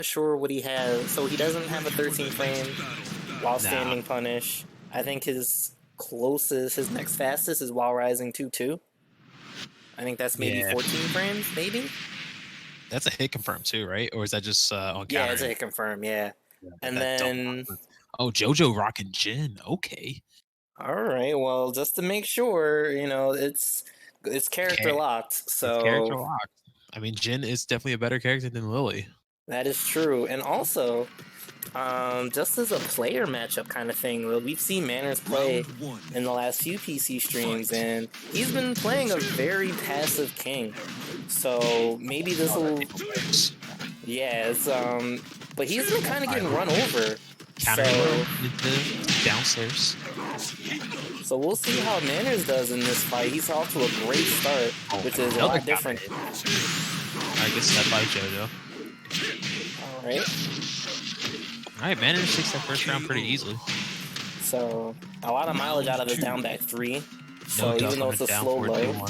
sure what he has. So he doesn't have a 13 frame while Nah. standing punish. I think his next fastest is while rising 2-2. I think that's maybe Yeah. 14 frames, maybe? That's a hit confirm too, right? Or is that just on Yeah, counter it's a hit? hit confirm, yeah. Yeah, And that double. then, Oh, Jojo rocking Jin. Okay. alright, well, just to make sure, it's character locked, It's character so locked. I mean, Jin is definitely a better character than Lily. that is true. And also, just as a player matchup kind of thing, we've seen Manners play in the last few PC streams, and he's been playing a very passive king. So maybe this will, yeah, but he's been kind of getting run over. Counter So, downstairs. so we'll see how Manners does in this fight. He's off to a great start, which is a lot different. Alright, good step by Jojo. Alright, Manners takes that first round pretty easily. So, a lot of mileage out of the down back 3. So even though it's a slow low,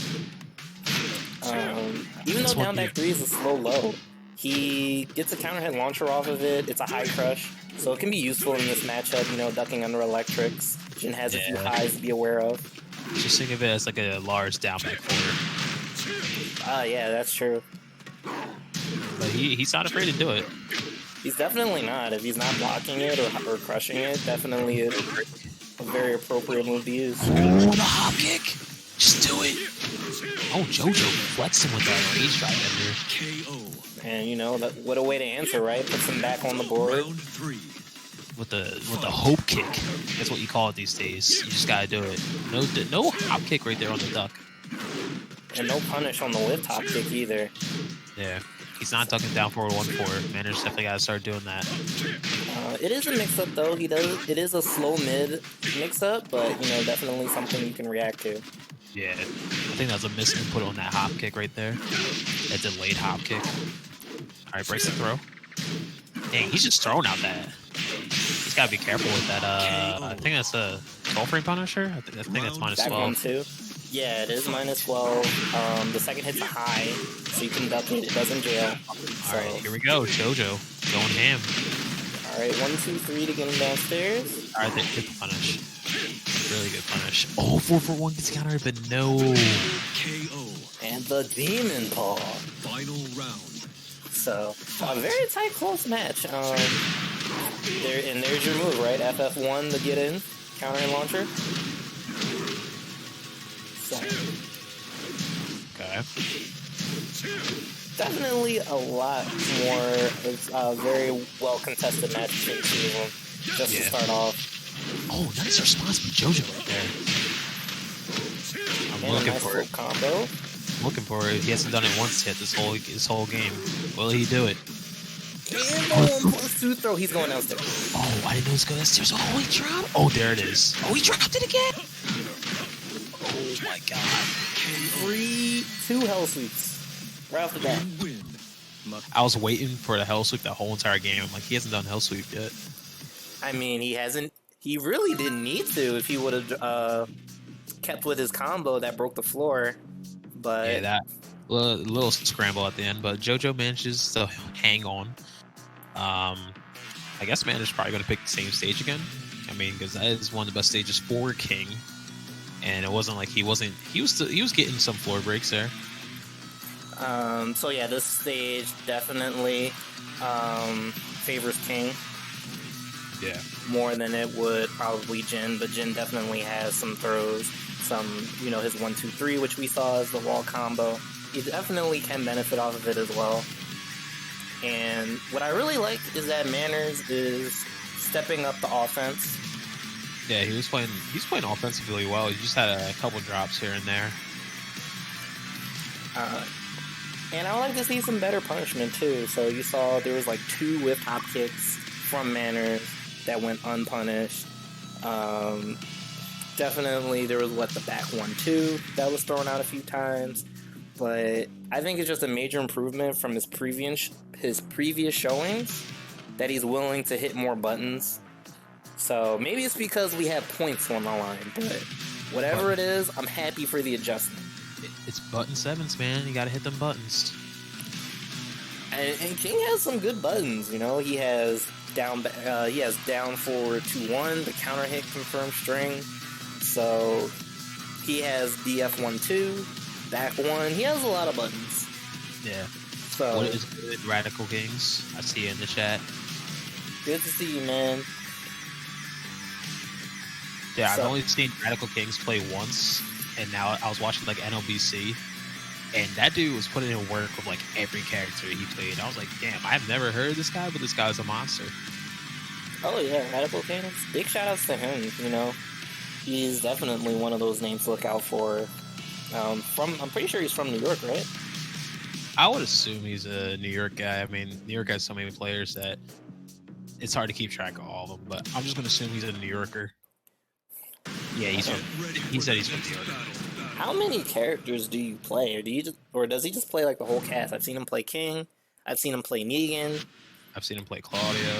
even though down back 3 is a slow low, he gets a counter hit launcher off of it. It's a high crush, so it can be useful in this matchup, ducking under electrics. Jin has a few highs to be aware of. Just think of it as like a large down back 4. Yeah, that's true. But he's not afraid to do it. He's definitely not. If he's not blocking it or crushing it, definitely a very appropriate move to use. Oh, the hop kick! Just do it! Oh, Jojo flexing with that rage drive ender. And what a way to answer, right? Puts him back on the board. With the hope kick. That's what you call it these days. You just gotta do it. No hop kick right there on the duck. And no punish on the lift hop kick either. Yeah. He's not ducking down forward 1-4. Manners definitely gotta start doing that. It is a mix-up though. It is a slow mid mix-up, but definitely something you can react to. Yeah, I think that was a misinput on that hop kick right there. That delayed hop kick. All right, breaks the throw. Dang, he's just throwing out that. He's gotta be careful with that. I think that's a 12 frame punisher. I think that's minus 12. That one too. Yeah, it is minus 12. The second hit's a high, so you can duck it. It doesn't jail. So. All right, here we go. Jojo going ham. All right, 1, 2, 3 to get him downstairs. All right, they hit the punish. Really good punish. Oh, 4-for-1 gets countered, but no. KO. And the demon paw. Final round. So a very tight, close match. There's your move, right? FF1 to get in, counter and launcher. So. Okay. Definitely a lot more very well contested match between the two of them. Just to start off. Oh, nice response from Jojo right there. I'm looking for it. Combo. Looking for it. He hasn't done it once yet this whole game. Will he do it? And the 1+2 throw. He's going downstairs. Oh, I didn't know he was going downstairs. Oh, he dropped. Oh, there it is. Oh, he dropped it again. Oh my god. 2 hell sweeps. Right off the bat. I was waiting for the hell sweep the whole entire game. I'm like, he hasn't done hell sweep yet. I mean, he hasn't. He really didn't need to if he would have kept with his combo that broke the floor. But yeah, that little scramble at the end. But Jojo manages to hang on. I guess Manners probably going to pick the same stage again. I mean, because that is one of the best stages for King. And it wasn't like he was getting some floor breaks there. So yeah, this stage definitely favors King. Yeah. More than it would probably Jin, but Jin definitely has some throws, some, his 1, 2, 3, which we saw as the wall combo. He definitely can benefit off of it as well. And what I really like is that Manners is stepping up the offense. Yeah, he's playing offensively well. He just had a couple drops here and there. And I would like to see some better punishment too. So you saw there was like 2 whiff hop kicks from Manners that went unpunished. Definitely there was the back 1-2 that was thrown out a few times. But I think it's just a major improvement from his previous showings that he's willing to hit more buttons. So maybe it's because we have points on the line, but whatever it is, I'm happy for the adjustment. It's button 7s, man. You gotta hit them buttons. and King has some good buttons. You know, he has down forward 2-1, the counter hit confirmed string. So he has DF1-2, back 1. He has a lot of buttons. Yeah. So What is good, Radical Kings? I see you in the chat. good to see you, man. Yeah, So- I've only seen Radical Kings play once, and now I was watching like NLBC, and that dude was putting in work with like every character he played. I was like, damn, I've never heard of this guy, but this guy's a monster. Oh yeah, Radical Kings. Big shout outs to him. You know, he's definitely one of those names to look out for. I'm pretty sure he's from New York, right? I would assume he's a New York guy. I mean, New York has so many players that it's hard to keep track of all of them, but I'm just going to assume he's a New Yorker. Yeah, he said he's from New York. How many characters do you play, or does he just play like the whole cast? I've seen him play King. I've seen him play Negan. I've seen him play Claudio.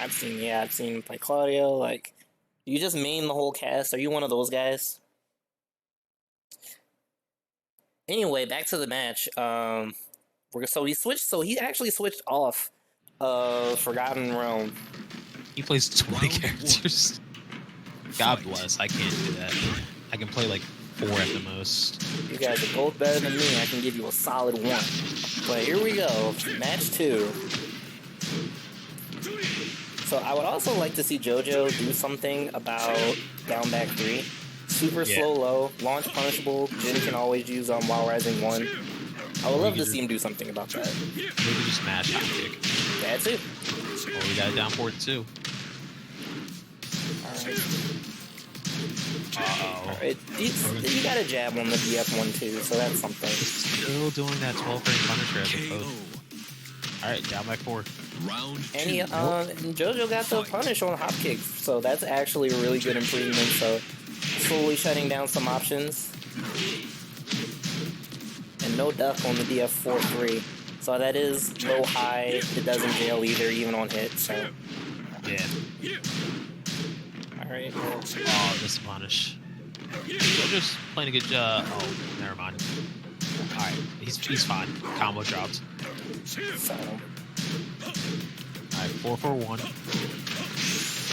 I've seen him play Claudio. Like, do you just main the whole cast? Are you one of those guys? Anyway, back to the match. He actually switched off Forgotten Realm. He plays 20 Round characters. God bless. I can't do that. I can play like 4 at the most. You guys are both better than me. I can give you a solid 1. But here we go, match 2. So I would also like to see Jojo do something about down back 3. Super slow low, launch punishable, Jin can always use on while rising 1. I would love to see him do something about that. Maybe just mash hot kick. That too. Oh, we got it down forward too. Alright. Uh-oh. Alright. You got a jab on the DF1 too, so that's something. Still doing that 12 frame punisher as a code. Alright, down by 4. Round And two. Jojo got the punish on hop kicks, so that's actually a really good improvement. So slowly shutting down some options. And no duck on the DF4-3. So that is low high. It doesn't jail either, even on hit. So Yeah. alright. Oh, this punish. Jojo's playing a good job. Oh, never mind. Alright, he's fine. Combo dropped. So Alright, 4-4-1.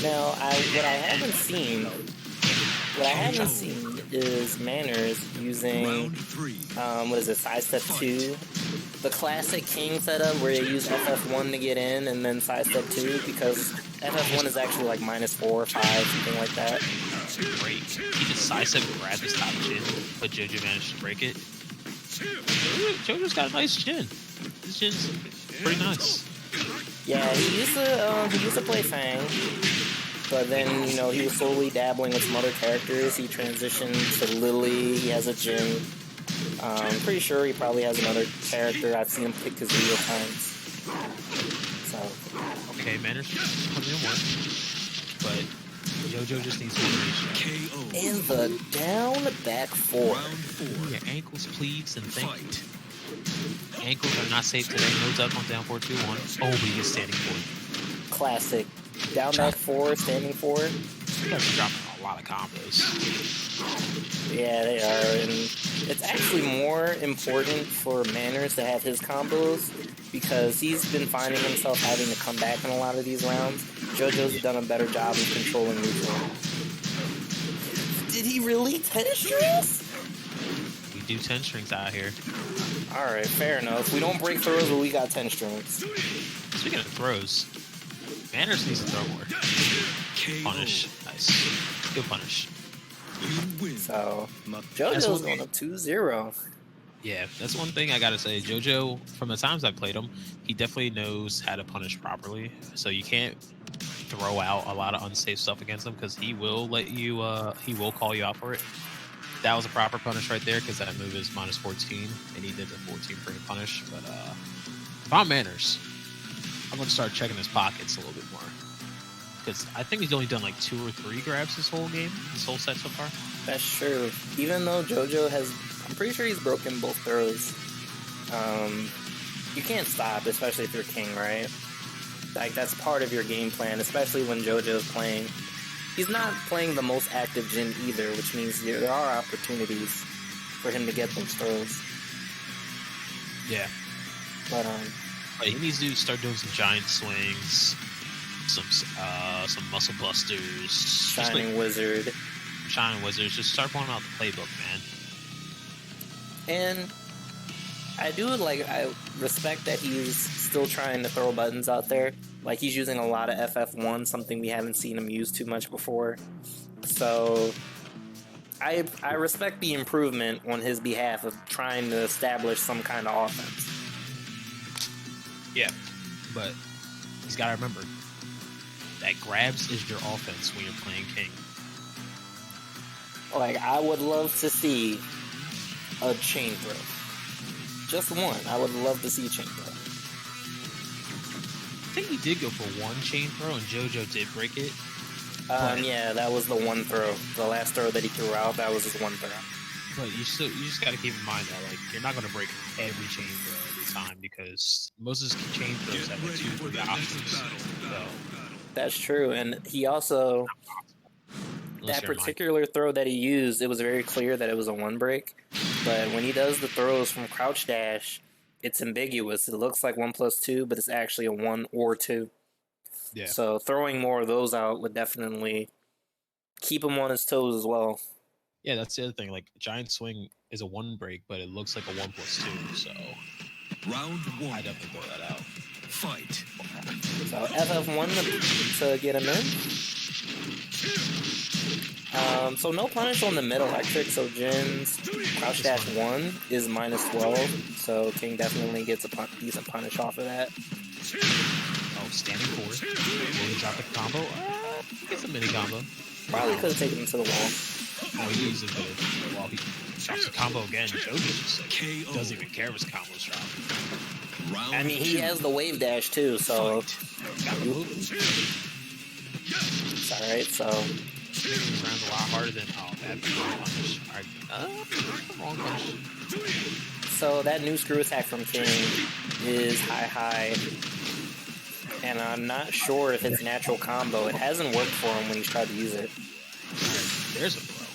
now what I haven't seen is Manners using Round 3. what is it, side step 2, the classic King setup where you use FF1 to get in and then side step 2, because FF1 is actually like -4 or 5, something like that. Great. He just sidestep grabbed his top chin, but Jojo managed to break it. Jojo's got a nice chin. His chin's pretty nice. Yeah, he used to play Fang, but then he was slowly dabbling with some other characters. He transitioned to Lily. He has a Jin. I'm pretty sure he probably has another character. I've seen him pick Kazuya times. So Okay, Manners coming in work, but Jojo just needs more ratio. KO. in the down back 4. Round 4. Your ankles, pleats, and thank you. Fight. Ankles are not safe today. No duck on down 4-2-1. Oh, but he gets standing 4. Classic. Down back 4, standing 4. You guys are dropping a lot of combos. Yeah, they are, and it's actually more important for Manners to have his combos because he's been finding himself having to come back in a lot of these rounds. Jojo's done a better job of controlling neutral. Did he really 10 strings? We do 10 strings out here. Alright, fair enough. We don't break throws, but we got 10 strings. Speaking of throws, Manners needs to throw more. KO. Punish. Nice. Good punish. You win. So, That's Jojo's one going up 2-0. Yeah, that's one thing I gotta say. Jojo, from the times I played him, he definitely knows how to punish properly. So you can't throw out a lot of unsafe stuff against him because he will let you. He will call you out for it. That was a proper punish right there because that move is -14, and he did the 14 frame punish. But if I'm Manners, I'm gonna start checking his pockets a little bit more because I think he's only done like 2 or 3 grabs this whole game, this whole set so far. That's true. Even though Jojo has, I'm pretty sure he's broken both throws. You can't stop, especially if you're King, right? Like, that's part of your game plan, especially when Jojo's playing. He's not playing the most active Jin either, which means there are opportunities for him to get those throws. Yeah. But, Like, he needs to start doing some giant swings, some muscle busters, Shining Wizard. Shining Wizards. Just start pulling out the playbook, man. And I respect that he's still trying to throw buttons out there. Like, he's using a lot of FF1, something we haven't seen him use too much before. So I respect the improvement on his behalf of trying to establish some kind of offense. Yeah, but he's got to remember that grabs is your offense when you're playing King. Like, I would love to see a chain throw. Just one. I would love to see a chain throw. I think he did go for one chain throw, and Jojo did break it. Yeah, that was the one throw. The last throw that he threw out, that was his one throw. But you just got to keep in mind that, like, you're not going to break every chain throw every time, because most of his chain throws have like 2-3 options. So that's true, and he also, that particular throw that he used, it was very clear that it was a one break. But when he does the throws from crouch dash, it's ambiguous. It looks like 1+2, but it's actually a 1 or 2. Yeah. So throwing more of those out would definitely keep him on his toes as well. Yeah, that's the other thing. Like, giant swing is a 1 break, but it looks like a 1+2. So Round 1. I definitely throw that out. Fight. So FF1 to get him in. So no punish on the mid-electric, so Jin's crouch dash 1 is -12, so King definitely gets a decent punish off of that. Oh, standing 4. Will he drop the combo? Gets a mini combo. Probably could have taken him to the wall. Oh, he uses the wall. He drops the combo again. Jojo just like, doesn't even care if his combo's dropped. I mean, he has the wave dash too, so Got move. it's alright, so This round's a lot harder than that punish. Alright, wrong punish. So that new screw attack from King is high, and I'm not sure if it's natural combo. It hasn't worked for him when he's tried to use it. Alright, there's a throw.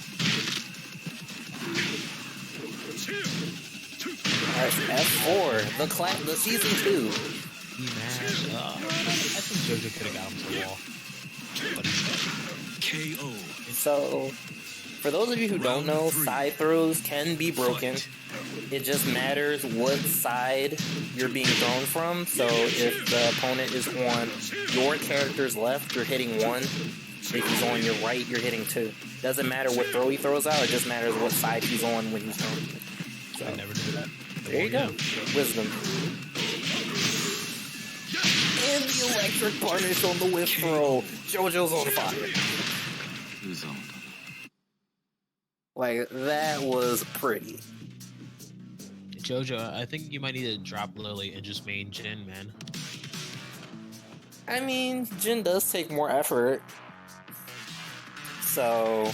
Alright, F4, the season 2. He mashed. I think Jojo could have got him to the wall. But he's KO. So, for those of you who don't know, side throws can be broken. It just matters what side you're being thrown from. So if the opponent is on your character's left, you're hitting 1. If he's on your right, you're hitting 2. Doesn't matter what throw he throws out, it just matters what side he's on when he's throwing. So, I never knew that. there you go. Wisdom. And the electric punish on the whiff throw. Jojo's on fire. Like, that was pretty. Jojo, I think you might need to drop Lily and just main Jin, man. I mean, Jin does take more effort. So...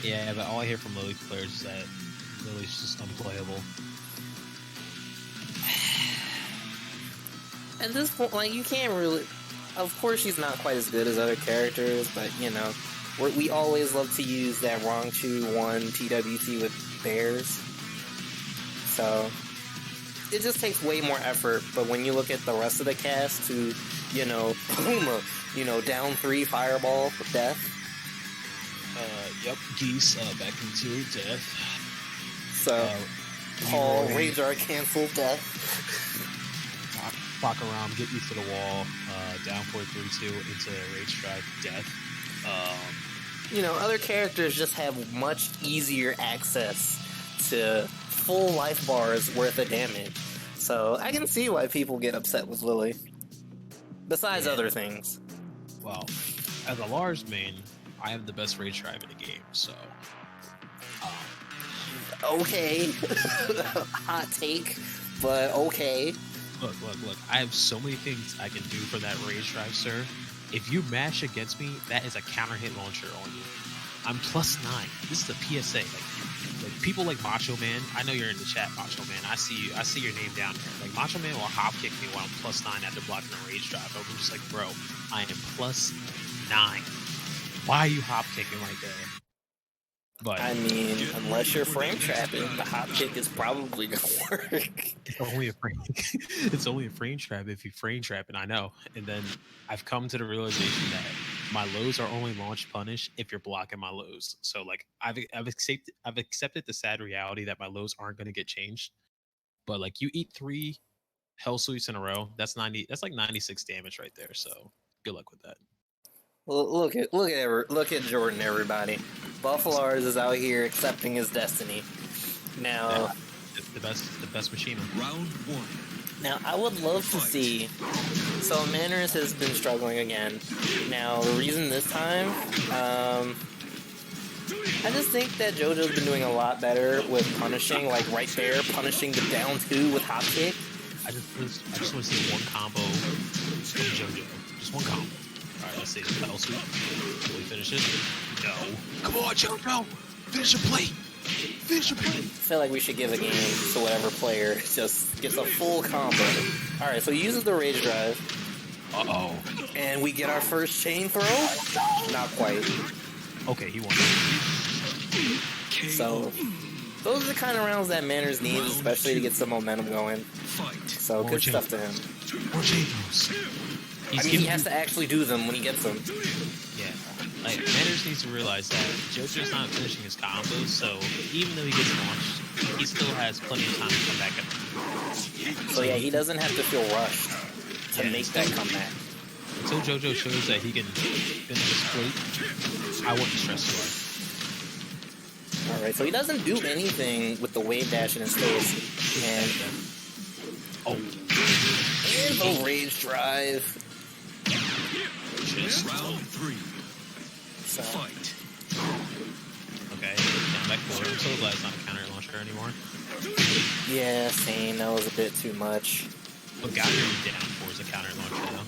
yeah, but all I hear from Lily players is that Lily's just unplayable. At this point, like, you can't really... Of course she's not quite as good as other characters, but, you know, we always love to use that Rongchu 1 TWT with bears. So, it just takes way more effort, but when you look at the rest of the cast to, you know, boom, down 3 fireball for death. Yep, Geese back into death. So, Paul, Rage Art cancel death. Bakaram, get you to the wall, down 4-3-2 into Rage Drive, death. Other characters just have much easier access to full life bars worth of damage. So I can see why people get upset with Lily. Besides other things. Well, as a Lars main, I have the best Rage Drive in the game, so... Okay. Hot take, but okay. Look. I have so many things I can do for that Rage Drive, sir. If you mash against me, that is a counter hit launcher on you. I'm +9. This is a PSA. Like people like Macho Man. I know you're in the chat, Macho Man. I see you. I see your name down there. Like Macho Man will hop kick me while I'm +9 after blocking a Rage Drive. I'm just like, bro, I am +9. Why are you hop kicking right there? But I mean, unless you're frame trapping, the hop kick is probably gonna work. it's only a frame. It's only a frame trap if you frame trap, and I know. And then I've come to the realization that my lows are only launch punish if you're blocking my lows. So like I've accepted the sad reality that my lows aren't going to get changed. But like you eat 3 hell sweeps in a row, that's 90. That's like 96 damage right there. So good luck with that. Look at Jordan, everybody. Buffaloars is out here accepting his destiny. Now, Yeah, it's the best machine. Round 1. now I would love to see. So Manners has been struggling again. Now the reason this time, I just think that Jojo's been doing a lot better with punishing, like right there, punishing the down 2 with hop kick. I just want to see one combo from Jojo. Just one combo. All right, let's see. Hell sweep. Will he finish it? No. Come on, Jojo. Finish your plate. Finish your plate. I feel like we should give a game to whatever player just gets a full combo. Alright, so he uses the rage drive. Uh-oh. And we get our first chain throw? Not quite. Okay, he won. So, those are the kind of rounds that Manners needs, especially to get some momentum going. Fight. So, good stuff to him. More Jagos. I mean, he has to actually do them when he gets them. Yeah. Like, Manners needs to realize that Jojo's not finishing his combos, so even though he gets launched, he still has plenty of time to come back up. So, yeah, he doesn't have to feel rushed to make that comeback. Until Jojo shows that he can finish his plate, I wouldn't stress too hard. Alright, so he doesn't do anything with the wave dash in his face. And the rage drive. Round 3. So, Fight. Okay, getting back forward. I'm so glad it's not a counter launcher anymore. yeah, same. That was a bit too much. But got down for is a counter launcher though.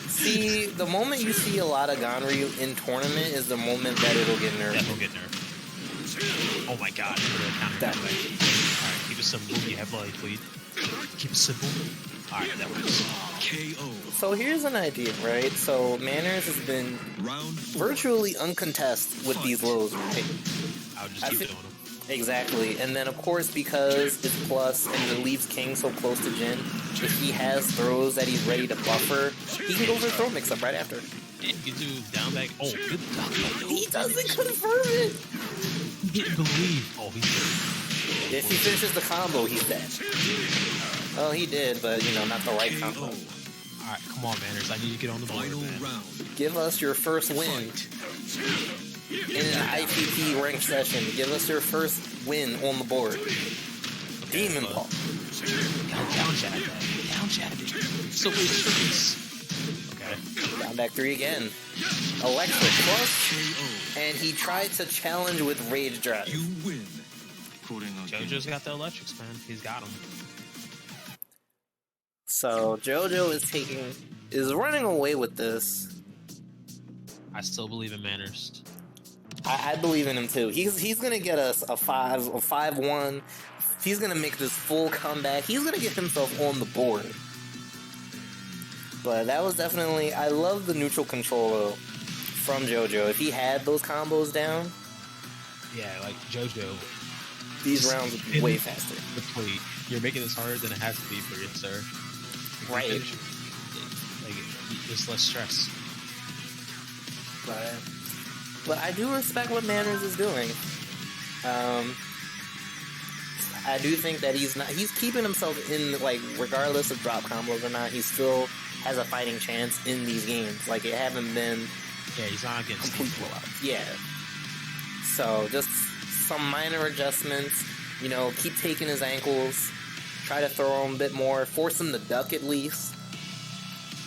See, the moment you see a lot of Ganryu in tournament is the moment that it'll get nerfed. That will get nerfed. Oh my god, counter That- Alright, keep it simple. You have life lead. Keep it simple. Alright, that works. KO. So here's an idea, right? So Manners has been Round 4. virtually uncontested with these lows, right? I would just I keep thi- doing them. Exactly. And then, of course, because it's plus and it leaves King so close to Jin, if he has throws that he's ready to buffer, he can go for a throw mix-up right after. And you can do down back. Oh, good. He doesn't confirm it! He didn't believe. Oh, he's dead. If he finishes the combo, he's dead. Well, he did, but, you know, not the right combo. KO. Alright, come on, Manners. I need to get on the board, Final man. round. Give us your first win Fight. in an IPP ranked session. Give us your first win on the board. Demon Ball. Gotta down jab that. Down jab it. So wait, strings. Okay. Down back 3 again. Electric plus, KO. and he tried to challenge with Rage Drive. You win. Jojo's got the electrics, man. He's got them. So Jojo is running away with this. I still believe in Manners. I believe in him too. He's gonna get us a 5-1. He's gonna make this full comeback. He's gonna get himself on the board. But that was definitely, I love the neutral control though from Jojo. If he had those combos down, Yeah, like Jojo. these rounds would be way faster. The plate. You're making this harder than it has to be for you, sir. Right. Like, there's less stress. But I do respect what Manners is doing. I do think that he's keeping himself in, like, regardless of drop combos or not, he still has a fighting chance in these games. Like, it haven't been Yeah, he's not getting complete steam. blowout. Yeah. So, just some minor adjustments, you know, keep taking his ankles, try to throw him a bit more, force him to duck at least,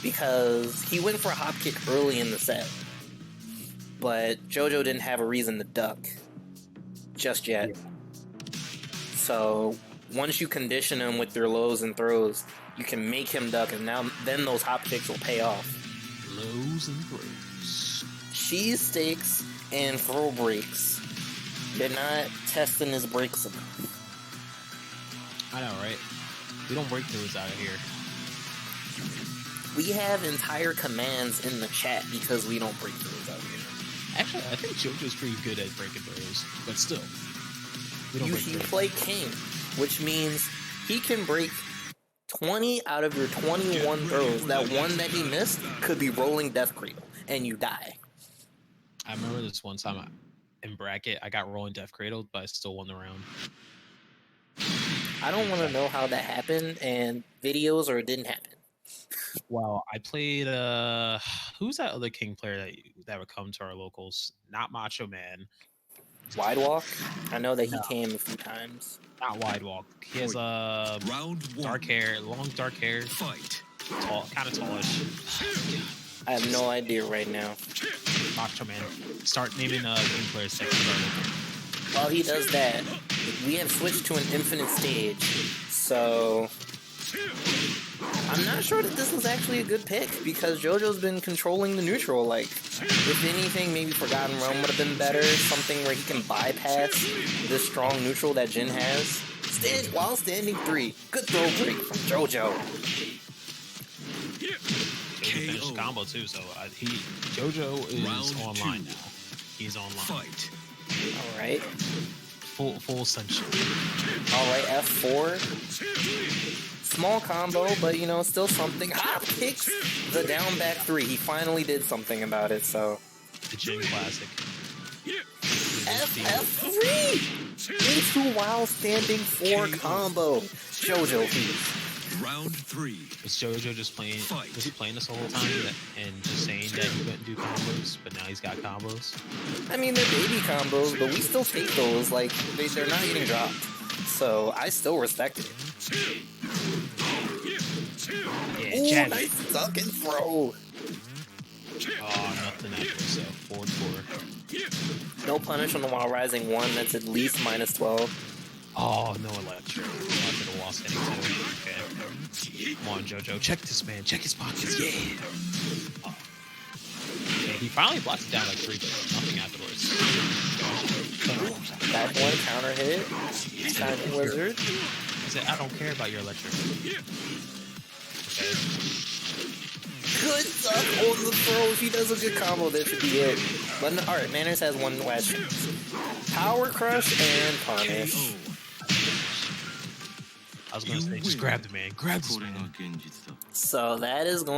because he went for a hop kick early in the set. But Jojo didn't have a reason to duck just yet. So once you condition him with your lows and throws, you can make him duck, and then those hop kicks will pay off. Lows and throws. Cheesesteaks and Throwbreaks. They're not testing his breaks enough. I know, right? We don't break throws out of here. We have entire commands in the chat because we don't break throws out here. Actually, I think Jojo's pretty good at breaking throws, but still, we don't break You throws. play King, which means he can break 20 out of your 21 throws. That one that he missed could be rolling Death Cradle, and you die. I remember this one time in bracket, I got rolling Death Cradled, but I still won the round. I don't want to know how that happened, and videos, or it didn't happen. Well, I played who's that other King player that would come to our locals? Not Macho Man, Wide Walk? I know that he came a few times. not Wide Walk. He has Round 1. dark hair, long dark hair, Fight. tall, kind of tallish. I have no idea right now. Macho Man. Start naming King players second card. While he does that, we have switched to an infinite stage, so I'm not sure that this was actually a good pick, because Jojo's been controlling the neutral. Like, if anything, maybe Forgotten Realm would have been better, something where he can bypass this strong neutral that Jin has. While standing 3. Good throw break from Jojo. Jojo finished the combo too, so Jojo is Round online 2. now. He's online. Fight. Alright. Full sunshine. Alright, F4. Small combo, but you know, still something. Hop kicks the down back 3. He finally did something about it, so. The Jin classic. F3! Into while standing 4 combo. Jojo, please. Round 3. Was Jojo just playing? Was he playing this the whole time and just saying that he couldn't do combos, but now he's got combos? I mean, they're baby combos, but we still take those. Like, they're not getting dropped. So, I still respect it. Yeah, Ooh, jab nice it. duck and throw. Oh, nothing after, so 4-4. No punish on the Wild Rising 1. That's at least -12. Oh, no electric. Electric wall standing too. Okay. Come on, Jojo. Check this man. Check his pockets. Yeah. Oh. Okay, he finally blocks it down like 3, but nothing afterwards. Back 1, counter hit. Silent Wizard. I said, I don't care about your electric. Okay. Good stuff on the throw. If he does a good combo, that should be it. But no, alright, Manners has one last chance. Power Crush and Punish. I was gonna say, just grab the man. Grab this man. So that is going